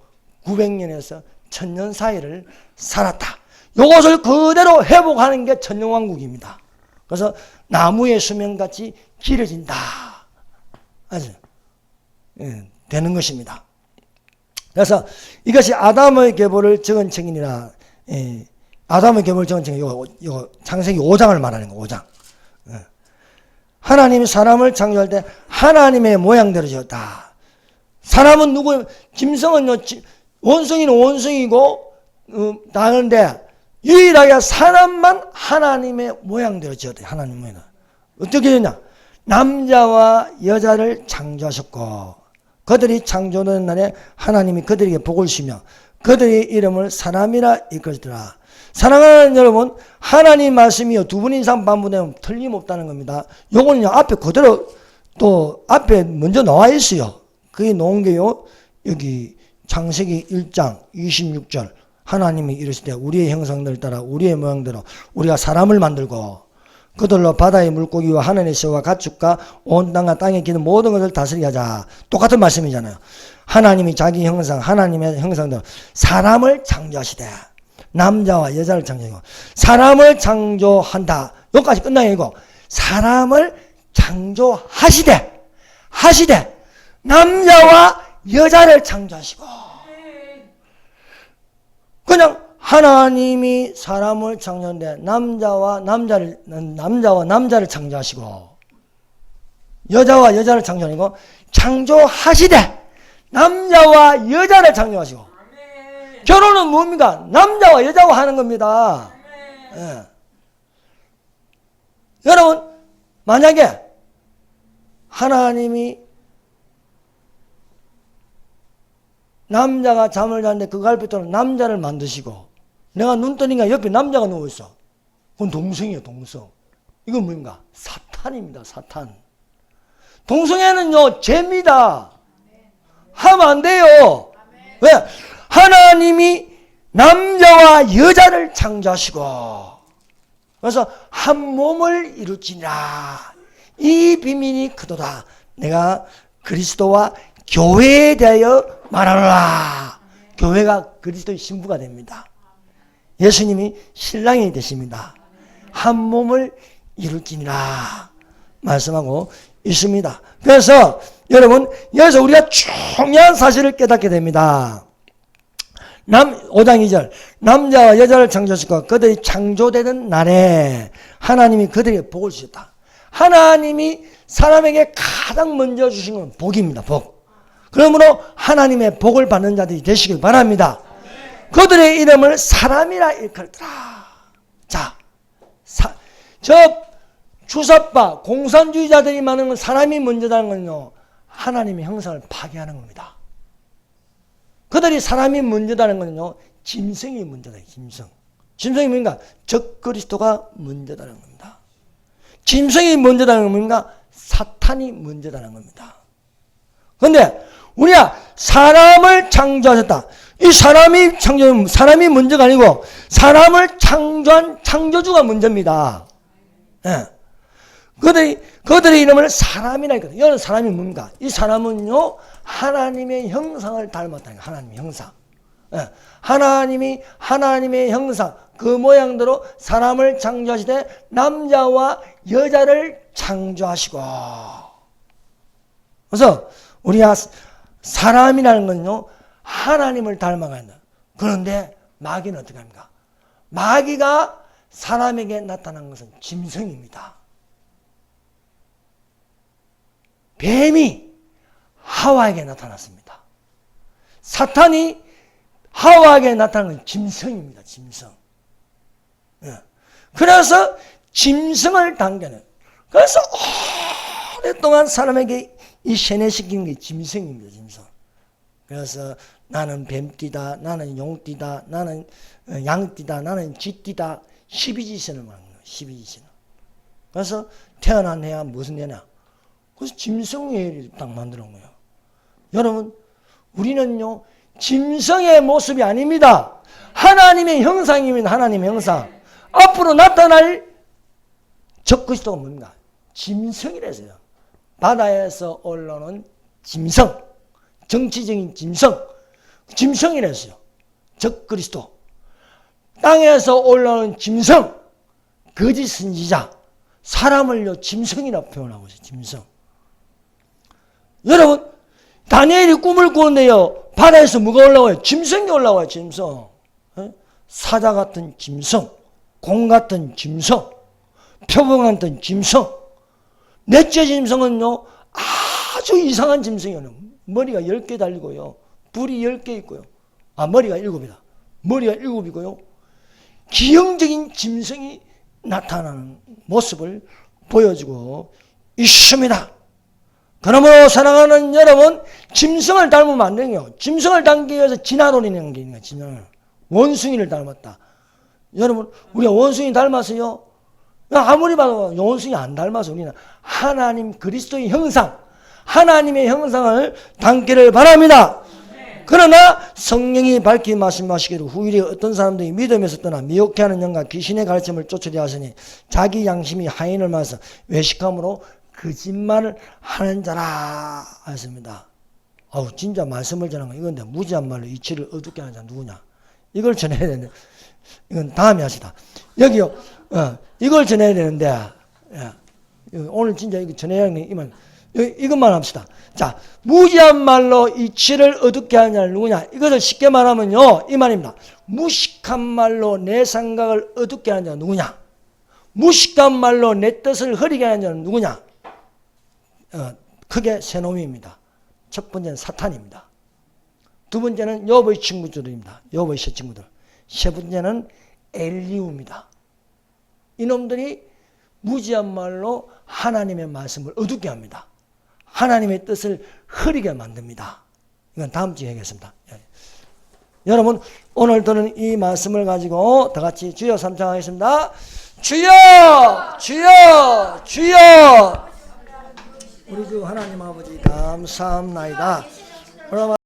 900년에서 1000년 사이를 살았다. 이것을 그대로 회복하는 게 천년왕국입니다. 그래서 나무의 수명같이 길어진다. 아주 되는 것입니다. 그래서 이것이 아담의 계보를 적은 책이니라. 아담의 계보를 적은 책이 이거 창세기 5장을 말하는 거 5장. 하나님이 사람을 창조할 때 하나님의 모양대로 지었다. 사람은 누구? 짐승은요 원숭이는 원숭이고 다른데 유일하게 사람만 하나님의 모양대로 지었다. 하나님 모양. 어떻게 되냐? 남자와 여자를 창조하셨고 그들이 창조된 날에 하나님이 그들에게 복을 주시며 그들의 이름을 사람이라 일컬으시더라. 사랑하는 여러분, 하나님 말씀이요 두 분 이상 반복되면 틀림없다는 겁니다. 요거는요 앞에 그대로 또 앞에 먼저 나와 있어요. 그게 놓은 게요 여기 창세기 1장 26절 하나님이 이르시되 우리의 형상들 따라 우리의 모양대로 우리가 사람을 만들고 그들로 바다의 물고기와 하늘의 새와 가축과 온 땅과 땅에 기는 모든 것을 다스리게 하자. 똑같은 말씀이잖아요. 하나님이 자기 형상 하나님의 형상대로 사람을 창조하시되 남자와 여자를 창조하고 사람을 창조한다. 여기까지 끝나야 이거 사람을 창조하시되 남자와 여자를 창조하시고 그냥 하나님이 사람을 창조하는데 남자와 남자를 창조하시고 여자와 여자를 창조하고 창조하시되 남자와 여자를 창조하시고 결혼은 뭡니까? 남자와 여자와 하는 겁니다. 예. 여러분 만약에 하나님이 남자가 잠을 자는데 그 갈빗돌로 남자를 만드시고 내가 눈 뜨니까 옆에 남자가 누워있어. 그건 동성이에요. 동성. 이건 뭡니까? 사탄입니다. 사탄. 동성애는요 죄입니다. 하면 안 돼요. 왜? 하나님이 남자와 여자를 창조하시고 그래서 한 몸을 이루지니라. 이 비밀이 크도다. 내가 그리스도와 교회에 대하여 말하노라. 교회가 그리스도의 신부가 됩니다. 예수님이 신랑이 되십니다. 한 몸을 이룰지니라 말씀하고 있습니다. 그래서 여러분 여기서 우리가 중요한 사실을 깨닫게 됩니다. 5장 2절 남자와 여자를 창조하시고 그들이 창조되는 날에 하나님이 그들에게 복을 주셨다. 하나님이 사람에게 가장 먼저 주신 건 복입니다. 복. 그러므로 하나님의 복을 받는 자들이 되시길 바랍니다. 그들의 이름을 사람이라 일컬더라. 자, 저 주사파 공산주의자들이 많은 건 사람이 먼저다는 건요 하나님의 형상을 파괴하는 겁니다. 그들이 사람이 먼저다는 건요 짐승이 먼저다. 짐승이 뭔가 적그리스도가 먼저다는 겁니다. 짐승이 먼저다는 건 뭔가 사탄이 먼저다는 겁니다. 그런데 우리가 사람을 창조하셨다. 이 사람이 먼저가 아니고 사람을 창조한 창조주가 먼저입니다. 예. 그들의 이름을 사람이라 했거든요. 이런 사람이 뭡니까? 이 사람은요 하나님의 형상을 닮았다는 거예요. 하나님의 형상. 예. 하나님의 형상 그 모양대로 사람을 창조하시되 남자와 여자를 창조하시고 그래서 우리가 사람이라는 건요 하나님을 닮아가야 한다. 그런데 마귀는 어떻게 합니까? 마귀가 사람에게 나타난 것은 짐승입니다. 뱀이 하와에게 나타났습니다. 사탄이 하와에게 나타난 건 짐승입니다. 짐승. 그래서 짐승을 당겨내요. 그래서 오랫동안 사람에게 이 세뇌시킨 게 짐승입니다. 짐승. 그래서 나는 뱀띠다, 나는 용띠다, 나는 양띠다, 나는 쥐띠다. 12지신을 말하는 거예요. 12지신. 그래서 태어난 애야 무슨 애냐. 그래서 짐승의 딱 만들어 놓은 거예요. 여러분 우리는요 짐승의 모습이 아닙니다. 하나님의 형상입니다. 하나님의 형상. 앞으로 나타날 적그리스도가 뭡니까? 짐승이라서요. 바다에서 올라오는 짐승, 정치적인 짐승이라서요. 적그리스도. 땅에서 올라오는 짐승, 거짓 선지자, 사람을요 짐승이라고 표현하고 있어요. 짐승. 여러분 다니엘이 꿈을 꾸는데요 바다에서 뭐가 올라와요? 짐승이 올라와요. 짐승. 사자 같은 짐승, 공 같은 짐승, 표범 같은 짐승. 넷째 짐승은요 아주 이상한 짐승이에요. 머리가 10개 달리고요 불이 10개 있고요. 머리가 7이다. 머리가 7이고요 기형적인 짐승이 나타나는 모습을 보여주고 있습니다. 그러므로 사랑하는 여러분 짐승을 닮으면 안 돼요. 짐승을 닮기 위해서 진화론이라는 게 있는 거예요. 원숭이를 닮았다. 여러분 우리가 원숭이 닮았어요? 아무리 봐도 원숭이 안 닮아서 우리는 하나님 그리스도의 형상 하나님의 형상을 닮기를 바랍니다. 그러나 성령이 밝히 말씀하시기를 후일에 어떤 사람들이 믿음에서 떠나 미혹해하는 영과 귀신의 가르침을 쫓으려 하시니 자기 양심이 하인을 말해서 외식함으로 거짓말을 하는 자라 하였습니다. 진짜 말씀을 전하는 거 이건데 무지한 말로 이치를 어둡게 하는 자 누구냐? 이걸 전해야 되는데 이건 다음에 하시다. 여기요. 이걸 전해야 되는데 오늘 진짜 이거 전해야 하는 이만 이것만 합시다. 자, 무지한 말로 이치를 어둡게 하는 자는 누구냐? 이것을 쉽게 말하면요, 이 말입니다. 무식한 말로 내 생각을 어둡게 하는 자는 누구냐? 무식한 말로 내 뜻을 흐리게 하는 자는 누구냐? 크게 세 놈입니다. 첫 번째는 사탄입니다. 두 번째는 욥의 친구들입니다. 욥의 세 친구들. 세 번째는 엘리우입니다. 이놈들이 무지한 말로 하나님의 말씀을 어둡게 합니다. 하나님의 뜻을 흐리게 만듭니다. 이건 다음 주에 하겠습니다. 여러분, 오늘 들은 이 말씀을 가지고 다 같이 주여 삼창하겠습니다. 주여! 주여! 주여! 우리 주 하나님 아버지 감사합나이다.